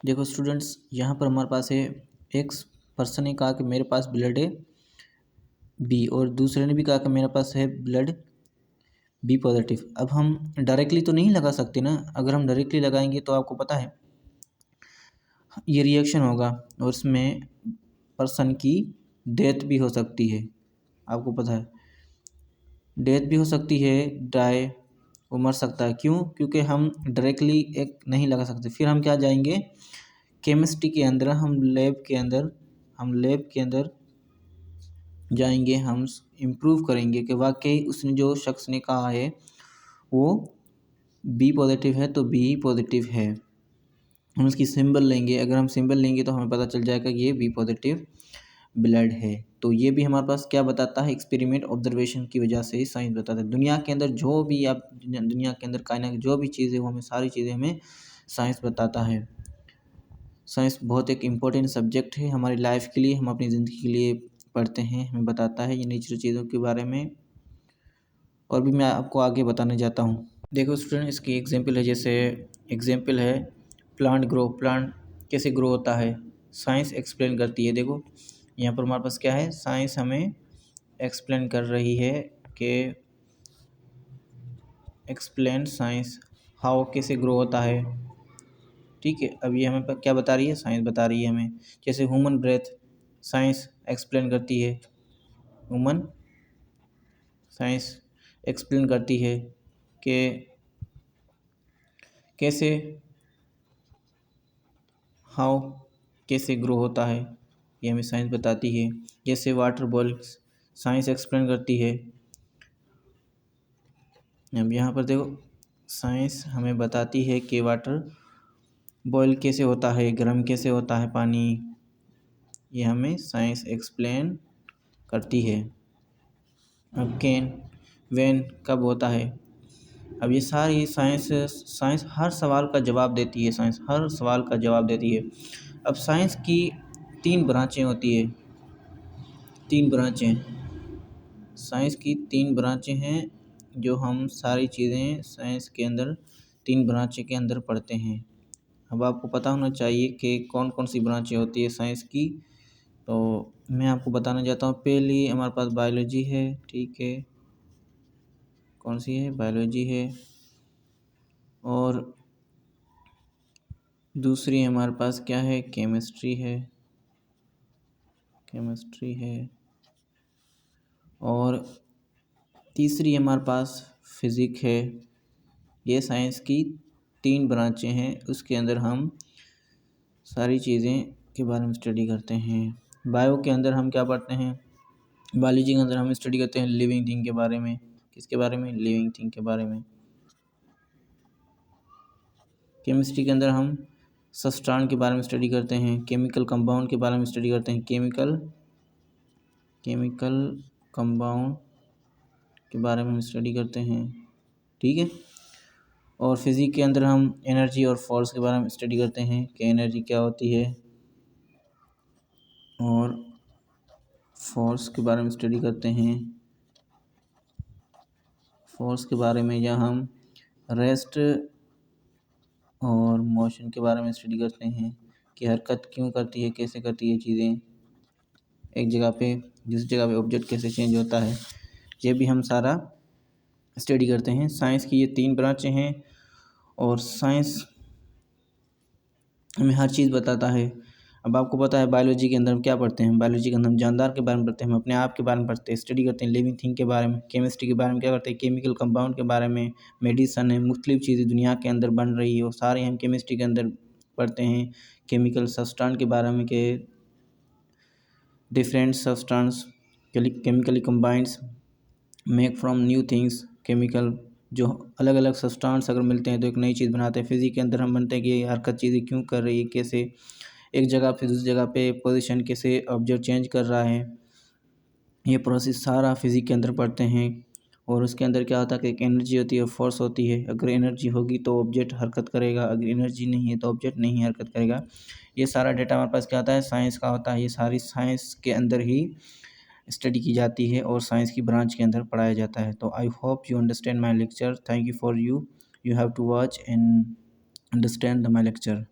देखो स्टूडेंट्स, यहाँ पर हमारे पास है, एक पर्सन ने कहा कि मेरे पास ब्लड है बी, और दूसरे ने भी कहा कि मेरे पास है ब्लड बी पॉजिटिव। अब हम डायरेक्टली तो नहीं लगा सकते ना, अगर हम डायरेक्टली लगाएंगे तो आपको पता है ये रिएक्शन होगा और इसमें पर्सन की डेथ भी हो सकती है। आपको पता है डेथ भी हो सकती है, डाई, वो मर सकता है। क्यों? क्योंकि हम डायरेक्टली एक नहीं लगा सकते। फिर हम क्या जाएंगे केमिस्ट्री के अंदर, हम लैब के अंदर जाएंगे, हम इम्प्रूव करेंगे कि वाकई उसने जो शख्स ने कहा है वो बी पॉजिटिव है तो बी ही पॉजिटिव है। हम उसकी सिंबल लेंगे, अगर हम सिंबल लेंगे तो हमें पता चल जाएगा कि ये बी पॉजिटिव ब्लड है। तो ये भी हमारे पास क्या बताता है, एक्सपेरिमेंट ऑब्जर्वेशन की वजह से ही साइंस बताता है। दुनिया के अंदर जो भी आप दुनिया के अंदर कायनात की जो भी चीज़ें वो हमें सारी चीज़ें हमें साइंस बताता है। साइंस बहुत एक इम्पोर्टेंट सब्जेक्ट है हमारी लाइफ के लिए, हम अपनी ज़िंदगी के लिए पढ़ते हैं, हमें बताता है ये नेचुरल चीज़ों के बारे में। और भी मैं आपको आगे बताने जाता हूँ। देखो स्टूडेंट, इसकी एग्जांपल है, जैसे एग्जांपल है प्लांट ग्रो, प्लांट कैसे ग्रो होता है, साइंस एक्सप्लेन करती है। देखो यहाँ पर हमारे पास क्या है, साइंस हमें एक्सप्लेन कर रही है कि एक्सप्लेन साइंस हाउ कैसे ग्रो होता है। ठीक है, अब ये हमें क्या बता रही है, साइंस बता रही है हमें। जैसे ह्यूमन ब्रेथ, साइंस एक्सप्लेन करती है, ह्यूमन साइंस एक्सप्लेन करती है कि कैसे हाउ कैसे ग्रो होता है, ये हमें साइंस बताती है। जैसे वाटर बॉयल, साइंस एक्सप्लेन करती है। अब यहाँ पर देखो साइंस हमें बताती है कि वाटर बॉयल कैसे होता है, गर्म कैसे होता है पानी, ये हमें साइंस एक्सप्लेन करती है। अब कैन, व्हेन कब होता है, अब ये सारी साइंस साइंस हर सवाल का जवाब देती है, साइंस हर सवाल का जवाब देती है। अब साइंस की तीन ब्रांचें होती है, तीन ब्रांचें, साइंस की तीन ब्रांचें हैं जो हम सारी चीज़ें साइंस के अंदर तीन ब्रांचें के अंदर पढ़ते हैं। अब आपको पता होना चाहिए कि कौन कौन सी ब्रांचें होती है साइंस की, तो मैं आपको बताना चाहता हूँ। पहली हमारे पास बायोलॉजी है, ठीक है, कौन सी है, बायोलॉजी है। और दूसरी हमारे पास क्या है, केमिस्ट्री है, केमिस्ट्री है। और तीसरी हमारे पास फिज़िक्स है। ये साइंस की तीन ब्रांचें हैं, उसके अंदर हम सारी चीज़ें के बारे में स्टडी करते हैं। बायो के अंदर हम क्या पढ़ते हैं, बायोलॉजी के अंदर हम स्टडी करते हैं लिविंग थिंग के बारे में। किसके बारे में, लिविंग थिंग के बारे में। केमिस्ट्री के अंदर हम सब्सटेंस के बारे में स्टडी करते हैं, केमिकल कंपाउंड के बारे में स्टडी करते हैं, केमिकल कंपाउंड के बारे में हम स्टडी करते हैं, ठीक है। और फिज़िक्स के अंदर हम एनर्जी और फोर्स के बारे में स्टडी करते हैं कि एनर्जी क्या होती है, और फोर्स के बारे में स्टडी करते हैं। फोर्स के बारे में, या हम रेस्ट और मोशन के बारे में स्टडी करते हैं कि हरकत क्यों करती है, कैसे करती है चीज़ें, एक जगह पे दूसरी जगह पे ऑब्जेक्ट कैसे चेंज होता है, ये भी हम सारा स्टडी करते हैं। साइंस की ये तीन ब्रांचें हैं और साइंस हमें हर चीज़ बताता है। अब आपको पता है बायोलॉजी के अंदर हम क्या पढ़ते हैं, बायोलॉजी के अंदर हम जानदार के बारे में पढ़ते हैं, हम अपने आप के बारे में पढ़ते हैं, स्टडी करते हैं लिविंग थिंग के बारे में। केमिस्ट्री के बारे में क्या करते हैं, केमिकल कंपाउंड के बारे में, मेडिसन है, मुख्तलिफ चीज़ें दुनिया के अंदर बन रही है वो सारे हम केमिस्ट्री के अंदर पढ़ते हैं। केमिकल सब्सटेंस के बारे में, के different substance chemically combines make from new things, chemical जो अलग अलग सब्सटेंस अगर मिलते हैं तो एक नई चीज़ बनाते हैं। फिज़िक्स के अंदर हम बनते हैं कि ये हरकत चीज़ें क्यों कर रही है, कैसे एक जगह फिर दूसरी जगह पे पोजीशन कैसे ऑब्जेक्ट चेंज कर रहा है, ये प्रोसेस सारा फिज़िक्स के अंदर पढ़ते हैं। और उसके अंदर क्या होता है कि एक एनर्जी होती है, फोर्स होती है, अगर एनर्जी होगी तो ऑब्जेक्ट हरकत करेगा, अगर एनर्जी नहीं है तो ऑब्जेक्ट नहीं हरकत करेगा। ये सारा डेटा हमारे पास क्या होता है, साइंस का होता है। ये सारी साइंस के अंदर ही स्टडी की जाती है और साइंस की ब्रांच के अंदर पढ़ाया जाता है। तो I hope you understand my lecture. Thank you for you have to watch and understand my lecture.